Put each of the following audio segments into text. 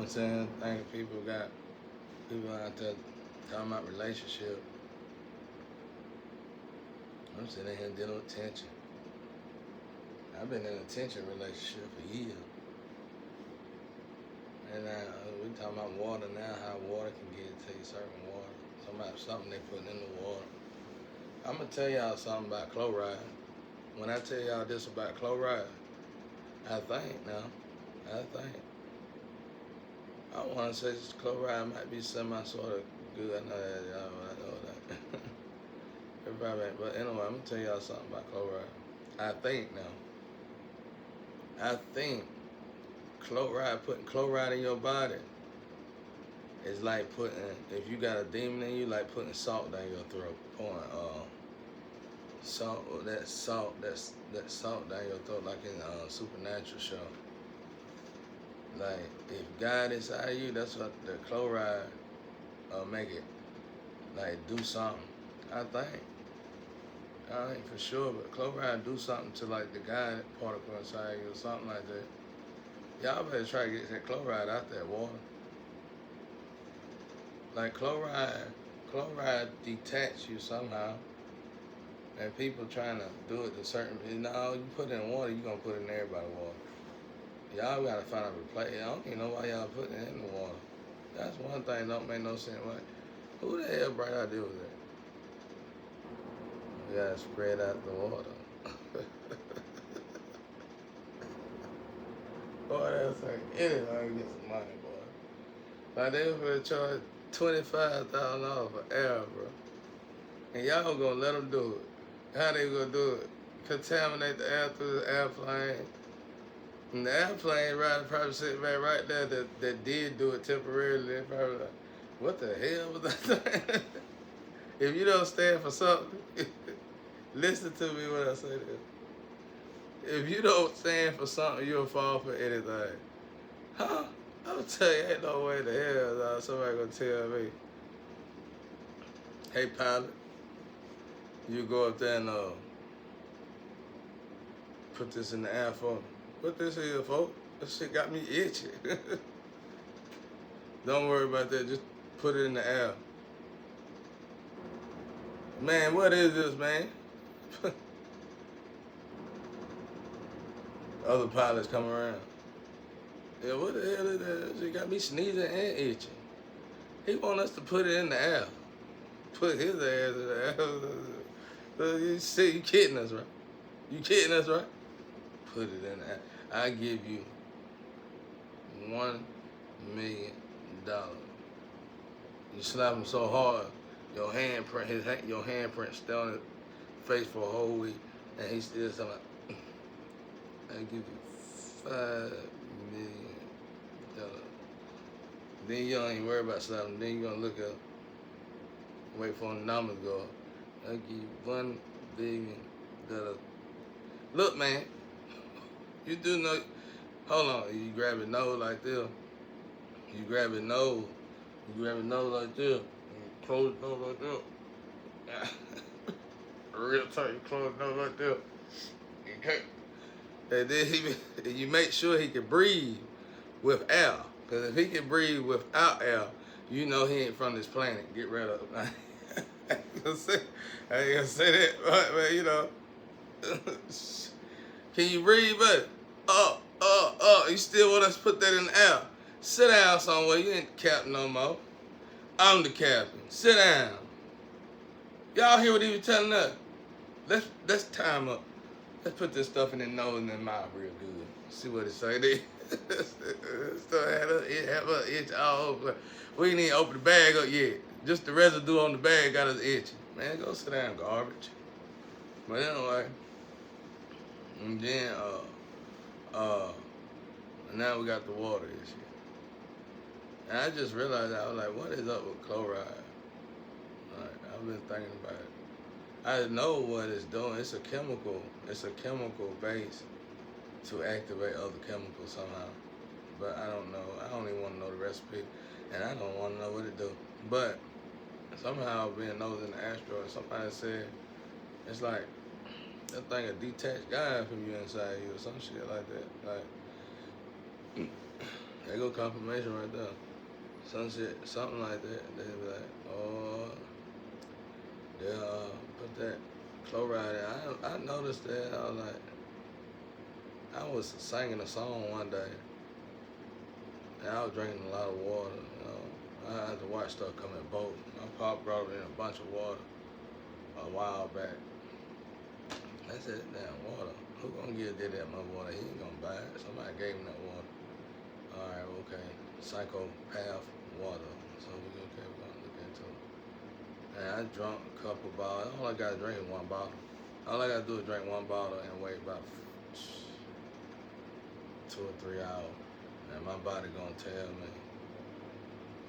I'm saying? I think people out there talking about relationship. I'm sitting here dealing with tension. I've been in a tension relationship for years. And we talking about water now, how water can get to you, certain water. Something they put in the water. I'm going to tell y'all something about chloride. When I tell y'all this about chloride, I think I want to say this chloride might be sort of good. I know that. Everybody, but anyway, I'm going to tell y'all something about chloride. I think putting chloride in your body is like if you got a demon in you, like putting salt down your throat. Pouring that salt down your throat, like in a Supernatural show. Like, if God inside you, that's what the chloride make it, like, do something. I ain't for sure, but chloride do something to, like, the God particle inside you or something like that. Y'all better try to get that chloride out that water. Like, chloride detach you somehow. And people trying to do it to certain people. No, you put it in water, you gonna put it in everybody's water. Y'all gotta find a replacement. I don't even know why y'all putting it in the water. That's one thing don't make no sense. Like, who the hell bright idea was that? You gotta spread out the water. Boy, that's like anything to get some money, boy. Like, they were gonna charge $25,000 for air, bro. And y'all gonna let them do it. How they gonna do it? Contaminate the air through the airplane. And the airplane rider probably sitting back right there that did do it temporarily. They probably like, what the hell was that? If you don't stand for something, listen to me when I say this. If you don't stand for something, you'll fall for anything. Huh? I'm tell you, ain't no way the hell somebody gonna tell me, hey pilot, you go up there and put this in the air for me. What this here, folks? This shit got me itchy. Don't worry about that. Just put it in the air. Man, what is this, man? Other pilots come around. Yeah, what the hell is that? She got me sneezing and itching. He want us to put it in the air. Put his ass in the air. You see, you kidding us, right? You kidding us, right? Put it in the air. I give you $1 million. You slap him so hard, your handprint stay on his face for a whole week, and he still saying like, I give you $5 million. Then you don't even worry about slapping. Then you gonna look up, wait for the numbers to go up. I give you $1 billion. Look, man, you do know. Hold on, you grab your nose like this. You grab your nose. You grab your nose like this. You close your nose like this. Real tight. You close your nose like this. Okay. And then you make sure he can breathe with air. Because if he can breathe without air, you know he ain't from this planet. Get rid of him. I ain't gonna say that, but man, you know. Can you breathe, buddy? You still want us to put that in the air? Sit down somewhere. You ain't the captain no more. I'm the captain. Sit down. Y'all hear what he was telling us? Let's time up. Let's put this stuff in the nose and the mouth real good. See what it say there. Have us itch all over. We ain't even open the bag up yet. Just the residue on the bag got us itching. Man, go sit down, garbage. But anyway, and then now we got the water issue. And I just realized, I was like, what is up with chloride? Like, I've been thinking about it. I know what it's doing. It's a chemical base to activate other chemicals somehow. But I don't know. I don't even want to know the recipe. And I don't want to know what it do. But somehow being nosy in the asteroid, somebody said it's like that thing a detached guy from you inside you or some shit like that. Like There go confirmation right there. Some shit, something like that. They be like, oh, they put that chloride in. I noticed that. I was like, I was singing a song one day, and I was drinking a lot of water. You know, I had to watch stuff come in boat. My pop brought in a bunch of water a while back. I said, damn, water. Who gonna give Diddy that my water? He ain't gonna buy it. Somebody gave him that water. All right, okay. Psychopath water. So we're gonna look into it. And I drunk a couple bottles. All I gotta drink is one bottle. All I gotta do is drink one bottle and wait about 2 or 3 hours. And my body gonna tell me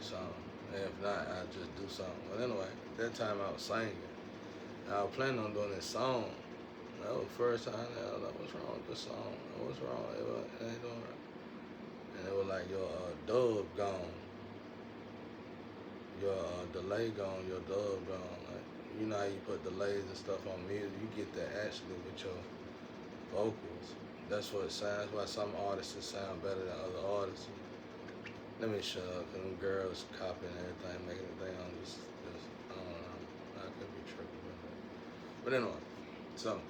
something. And if not, I just do something. But anyway, that time I was singing. I was planning on doing this song. That was the first time I was like, what's wrong with this song? What's wrong? It ain't doing right. And it was like, your dub gone. Your delay gone, your dub gone. Like, you know how you put delays and stuff on music? You get that actually with your vocals. That's what it sounds. That's why some artists sound better than other artists. Let me shut up, because them girls copying everything, making the thing on just, I don't know. I could be tripping with that. But anyway, so,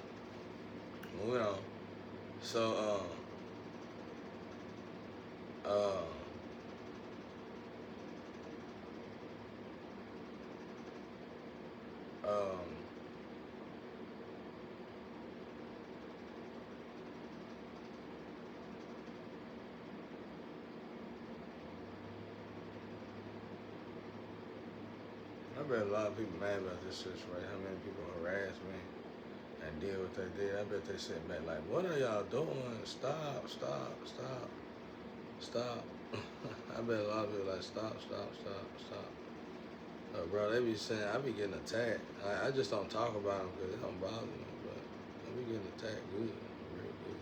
moving on. So, I bet a lot of people mad about this situation, right? How many people harassed me and did what they did. I bet they sit back like, what are y'all doing? Stop, stop, stop, stop. I bet a lot of people like, stop, stop, stop, stop. Bro, they be saying, I be getting attacked. I just don't talk about them because it don't bother me, but I be getting attacked good, real good.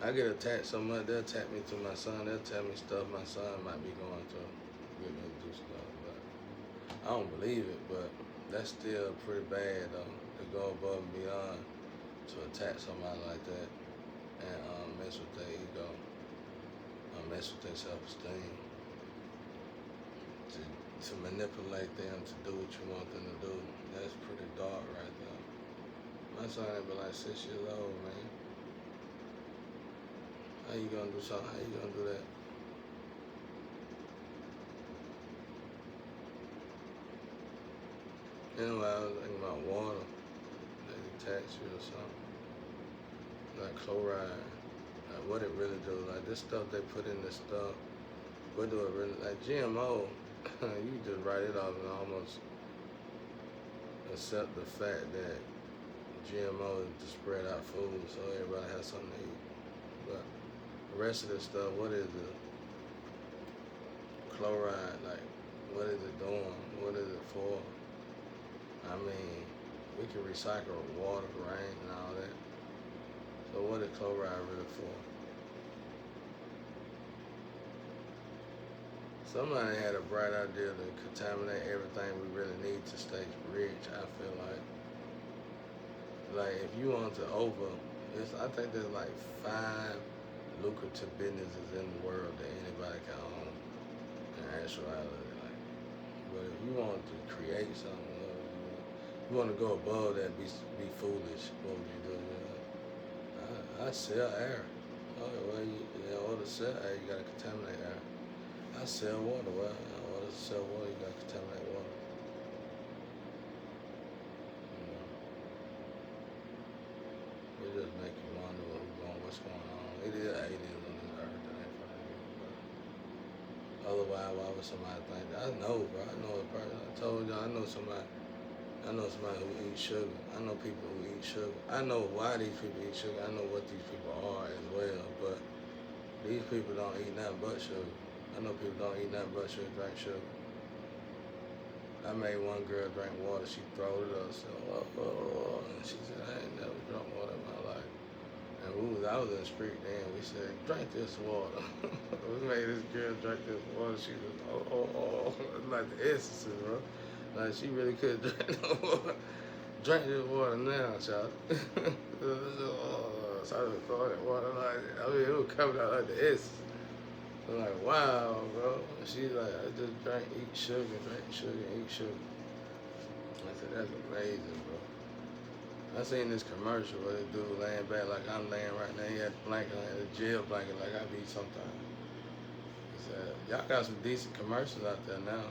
I get attacked so much, they'll attack me to my son. They'll tell me stuff my son might be going through, get me to do stuff. I don't believe it, but that's still pretty bad though, to go above and beyond to attack somebody like that and mess with their ego, mess with their self-esteem, to manipulate them to do what you want them to do. That's pretty dark right there. My son be like 6 years old, man. How you gonna do something? How you gonna do that? Anyway, I was thinking about water. They tax you or something. Like chloride. Like what it really do. Like this stuff they put in this stuff. What do it really, like GMO, you just write it off and almost accept the fact that GMO is to spread out food so everybody has something to eat. But the rest of this stuff, what is it? Chloride, like what is it doing? What is it for? I mean, we can recycle water, rain, and all that. So what is chloride really for? Somebody had a bright idea to contaminate everything we really need to stay rich, I feel like. Like if you want to I think there's like 5 lucrative businesses in the world that anybody can own in actuality. Like, but if you want to create something, you want to go above that, be foolish. What would you do? I sell air. Oh, well, in order to sell air, you gotta contaminate air. I sell water. Well, in order to sell water, you gotta contaminate water. You know, it just make you wonder what's going on. It is aliens on this earth that ain't funny. But otherwise, why would somebody think that? I know, bro. I know a person. I told you, I know somebody who eats sugar. I know people who eat sugar. I know why these people eat sugar. I know what these people are as well. But these people don't eat nothing but sugar. I know people don't eat nothing but sugar, drink sugar. I made one girl drink water. She throwed it up. So, and she said, I ain't never drunk water in my life. And I was in the street then. We said, drink this water. We made this girl drink this water. She was, like the essences, bro. Like, she really couldn't drink no water. Drink this water now, child. So I was throwing that water like, I mean, it was coming out like the essence. I'm like, wow, bro. And she's like, I just eat sugar, eat sugar. I said, that's amazing, bro. I seen this commercial where this dude laying back like I'm laying right now. He had the blanket on, the jail blanket like I be sometimes. He said, y'all got some decent commercials out there now.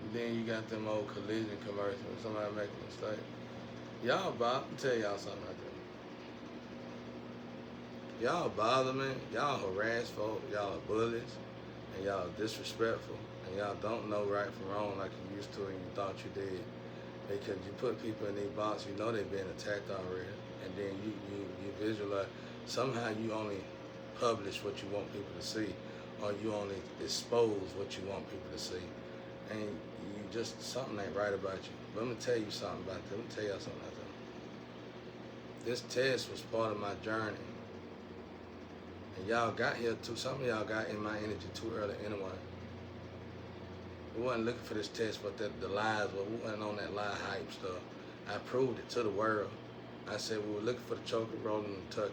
And then you got them old collision commercials when somebody make a mistake. Y'all, Bob, I'm tell y'all something out there. Y'all bother me. Y'all harass folk. Y'all are bullies. And y'all are disrespectful. And y'all don't know right from wrong like you used to and you thought you did. Because you put people in these boxes, you know they've been attacked already. And then you visualize. Somehow you only publish what you want people to see. Or you only expose what you want people to see. And you just, something ain't right about you. But let me tell you something about that. Let me tell y'all something about that. This test was part of my journey. And y'all got here too. Some of y'all got in my energy too early anyway. We wasn't looking for this test, but the lies, we wasn't on that lie hype stuff. I proved it to the world. I said we were looking for the choker, rolling the tuck.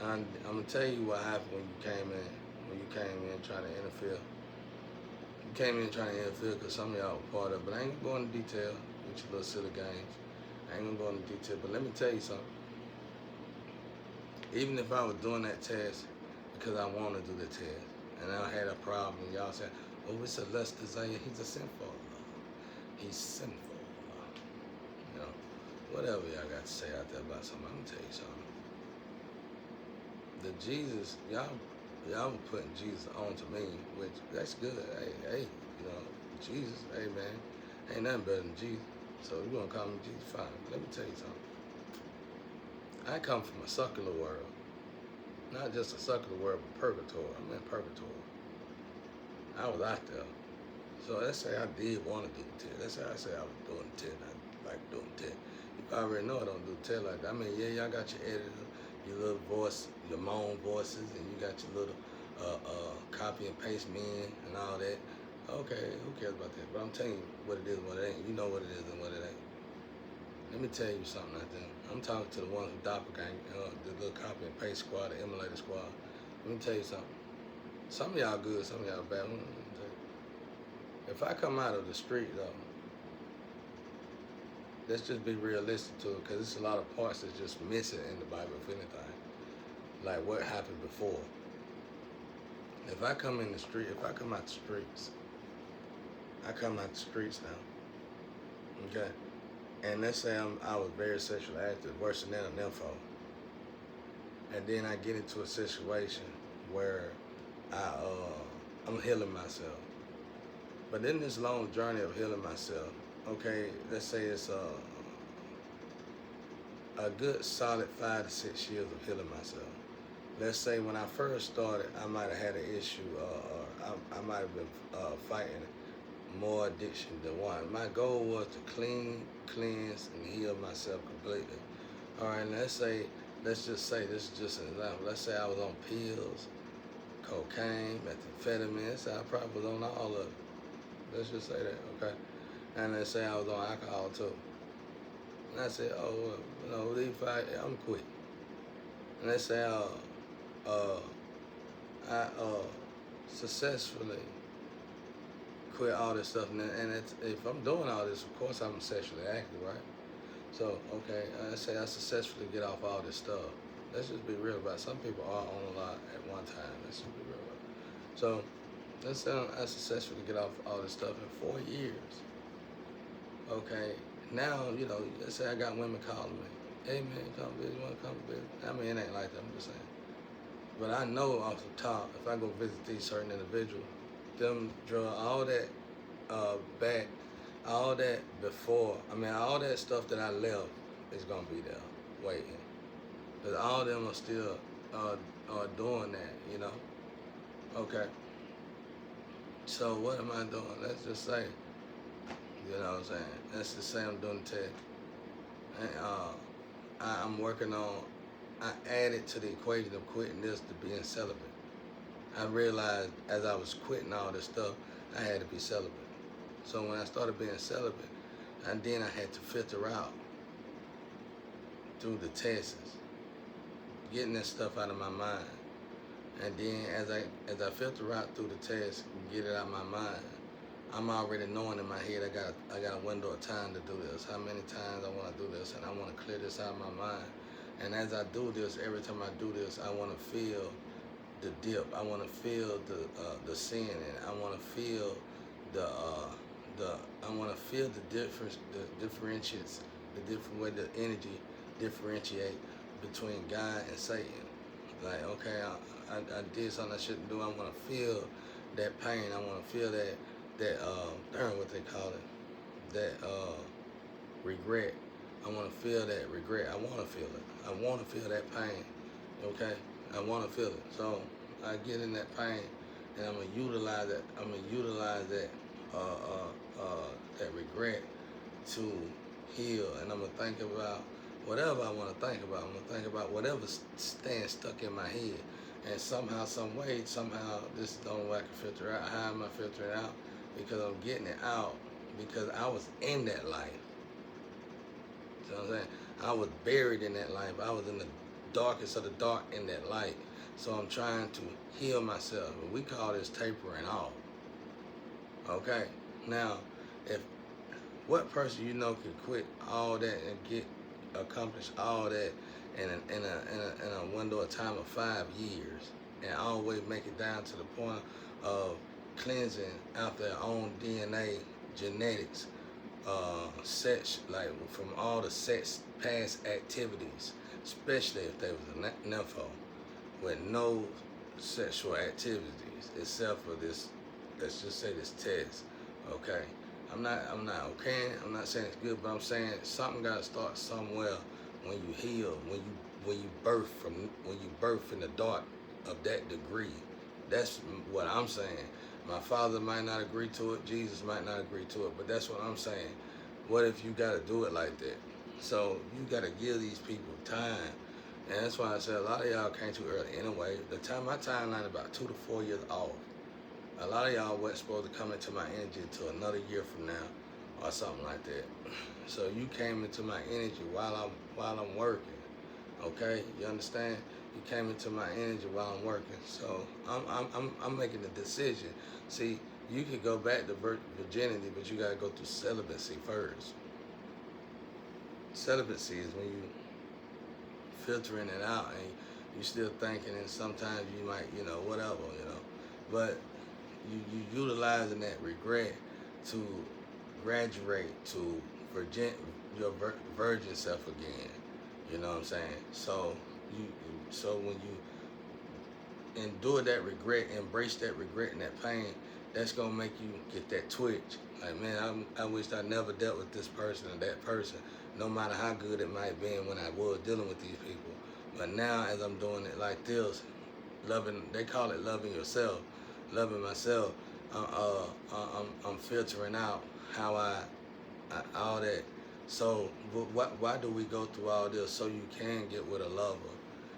I'm gonna tell you what happened when you came in. When you came in trying to interfere. You came in trying to interfere because some of y'all were part of it. But I ain't gonna go into detail with your little silly games. I ain't gonna go into detail. But let me tell you something. Even if I was doing that test because I want to do the test, and I had a problem, and y'all said, oh, it's a lust desire, he's a sinful. He's sinful. You know, whatever y'all got to say out there about something, I'm going to tell you something. The Jesus, y'all were putting Jesus on to me, which, that's good. Hey, you know, Jesus, hey, man, ain't nothing better than Jesus. So you want to call me Jesus, fine. Let me tell you something. I come from a secular world. Not just a secular world, but purgatory. I'm in purgatory. I was out there. So let's say I did want to do the test. Let's say I say I was doing the test. I like doing the test. You already know I don't do the test like that. I mean, yeah, y'all got your editor, your little voice, your moan voices, and you got your little copy and paste men and all that. Okay, who cares about that? But I'm telling you what it is and what it ain't. You know what it is and what it ain't. Let me tell you something out there. I'm talking to the ones who doppelgang, the little copy and paste squad, the emulator squad. Let me tell you something. Some of y'all good, some of y'all bad. If I come out of the street though, let's just be realistic to it, because there's a lot of parts that's just missing in the Bible, if anything. Like what happened before. If I come in the street, if I come out the streets, I come out the streets now. Okay? And let's say I was very sexually active, worse than that, an info. And then I get into a situation where I'm healing myself. But in this long journey of healing myself, okay, let's say it's a good solid 5 to 6 years of healing myself. Let's say when I first started, I might have had an issue, or I might have been fighting more addiction than one. My goal was to cleanse, and heal myself completely. All right, let's just say, this is just an example. Let's say I was on pills, cocaine, methamphetamine. Let's say I probably was on all of it. Let's just say that, okay? And let's say I was on alcohol too. And I said, oh, well, you know, these 5, I'm quit. And let's say I successfully quit all this stuff, and if I'm doing all this, of course I'm sexually active, right? So, okay, let's say I successfully get off all this stuff. Let's just be real about it. Some people are on a lot at one time. Let's just be real about it. So, let's say I successfully get off all this stuff in 4 years. Okay, now, you know, let's say I got women calling me. Hey man, come visit, you wanna come visit? I mean, it ain't like that, I'm just saying. But I know off the top, if I go visit these certain individuals, them drug, all that back, all that before, I mean, all that stuff that I left is gonna be there waiting. Because all of them are still doing that, you know? Okay. So what am I doing? Let's just say, you know what I'm saying? Let's just say I'm doing the test. And I'm working on, I added to the equation of quitting this to being celibate. I realized as I was quitting all this stuff, I had to be celibate. So when I started being celibate, and then I had to filter out through the tests, getting that stuff out of my mind. And then as I filter out through the test and get it out of my mind, I'm already knowing in my head I got a window of time to do this. How many times I want to do this, and I want to clear this out of my mind. And as I do this, every time I do this, I want to feel the dip. I want to feel the sin, and I want to feel the I want to feel the difference, the differentiates, the different way the energy differentiate between God and Satan. Like, okay, I did something I shouldn't do. I want to feel that pain. I want to feel that darn what they call it, that regret. I want to feel that regret. I want to feel it. I want to feel that pain. Okay, I want to feel it. So I get in that pain, and I'm gonna utilize that. I'm gonna utilize that that regret to heal, and I'm gonna think about whatever I want to think about. I'm gonna think about whatever's staying stuck in my head, and somehow, some way, somehow, this is the only way I can filter out. How am I filtering out? Because I'm getting it out because I was in that life. You know what I'm saying? I was buried in that life. I was in the darkest of the dark in that light. So I'm trying to heal myself. We call this tapering off. Okay? Now, if what person you know can quit all that and accomplish all that in a window of time of 5 years and always make it down to the point of cleansing out their own DNA genetics, sex, like from all the sex past activities, especially if they was a nympho with no sexual activities except for this, let's just say this test. Okay, I'm not okay. I'm not saying it's good, but I'm saying something got to start somewhere. When you heal, when you birth in the dark of that degree, that's what I'm saying. My father might not agree to it. Jesus might not agree to it, but that's what I'm saying. What if you got to do it like that? So you got to give these people time, and that's why I said a lot of y'all came too early anyway. My timeline about 2 to 4 years off. A lot of y'all wasn't supposed to come into my energy until another year from now, or something like that. So you came into my energy while I'm working. Okay, you understand? You came into my energy while I'm working. So I'm making the decision. See, you could go back to virginity, but you gotta go through celibacy first. Celibacy is when you filtering it out and you still thinking, and sometimes you might, whatever, but you utilizing that regret to graduate to your virgin self again. You know what I'm saying? So when you endure that regret, embrace that regret and that pain, that's gonna make you get that twitch. Like, man, I wish I never dealt with this person or that person, no matter how good it might have been when I was dealing with these people. But now, as I'm doing it like this, they call it loving yourself, loving myself. I'm filtering out how I all that. So why do we go through all this? So you can get with a lover.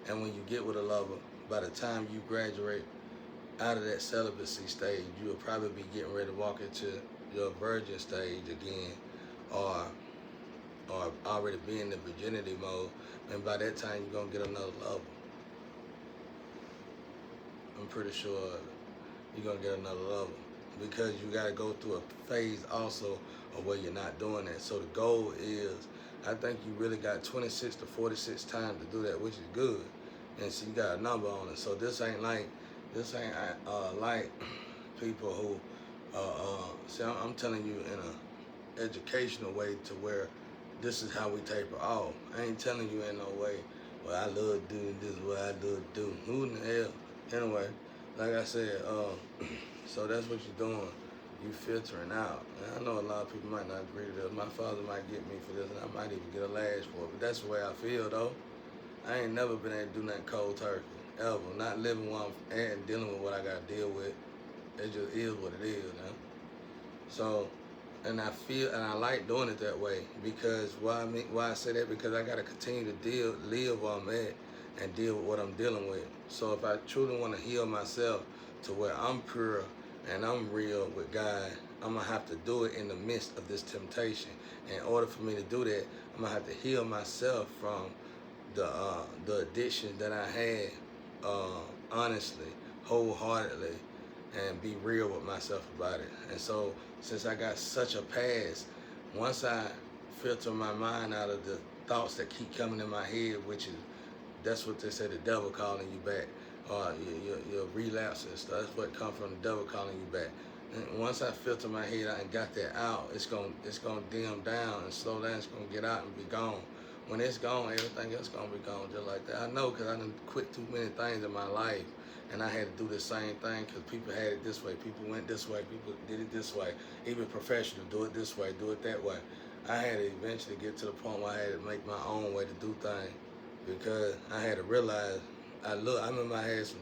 And when you get with a lover, by the time you graduate out of that celibacy stage, you'll probably be getting ready to walk into your virgin stage again, or already be in the virginity mode. And by that time, you're gonna get another lover. I'm pretty sure you're gonna get another lover, because you gotta go through a phase also of where you're not doing that. So the goal is, I think you really got 26 to 46 times to do that, which is good. And so you got a number on it. So this ain't like people who see, I'm telling you in a educational way to where this is how we taper off. I ain't telling you in no way, well, I love doing this, what I love do. Who in the hell? Anyway, like I said, so that's what you're doing. You filtering out. And I know a lot of people might not agree to this. My father might get me for this, and I might even get a lash for it. But that's the way I feel, though. I ain't never been able to do nothing cold turkey, ever. Not living where I'm at and dealing with what I got to deal with. It just is what it is, man. So, and I like doing it that way, because why I say that? Because I got to continue to live where I'm at and deal with what I'm dealing with. So if I truly want to heal myself to where I'm pure and I'm real with God, I'm going to have to do it in the midst of this temptation. In order for me to do that, I'm going to have to heal myself from the addiction that I had honestly, wholeheartedly, and be real with myself about it. And so, since I got such a past, once I filter my mind out of the thoughts that keep coming in my head, which is that's what they say, the devil calling you back, or your relapse and stuff. That's what comes from the devil calling you back. And once I filter my head out and got that out, it's gonna dim down and slow down. It's gonna get out and be gone. When it's gone, everything else gonna be gone just like that. I know because I done quit too many things in my life, and I had to do the same thing because people had it this way, people went this way, people did it this way, even professional, do it this way, do it that way. I had to eventually get to the point where I had to make my own way to do things because I had to realize. I remember I had some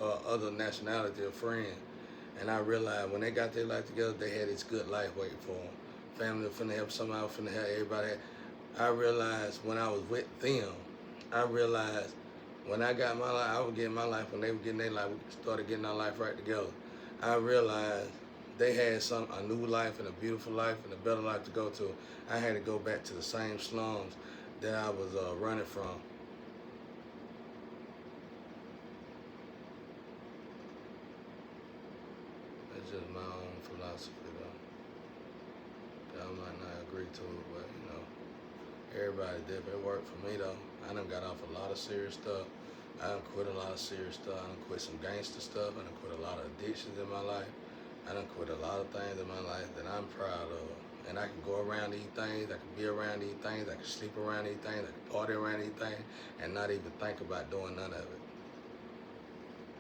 other nationality of friends, and I realized when they got their life together, they had this good life waiting for them. Family was finna help, somebody was finna help, everybody. I realized when I was with them, I realized when I got my life, I was getting my life. When they were getting their life, we started getting our life right together. I realized they had a new life and a beautiful life and a better life to go to. I had to go back to the same slums that I was running from. That's just my own philosophy, though. Y'all might not agree to it, but everybody different. It worked for me though. I done got off a lot of serious stuff. I done quit a lot of serious stuff. I done quit some gangster stuff. I done quit a lot of addictions in my life. I done quit a lot of things in my life that I'm proud of. And I can go around these things, I can be around these things, I can sleep around these things, I can party around these things, and not even think about doing none of it.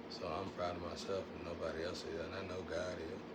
So I'm proud of myself and nobody else is, and I know God is.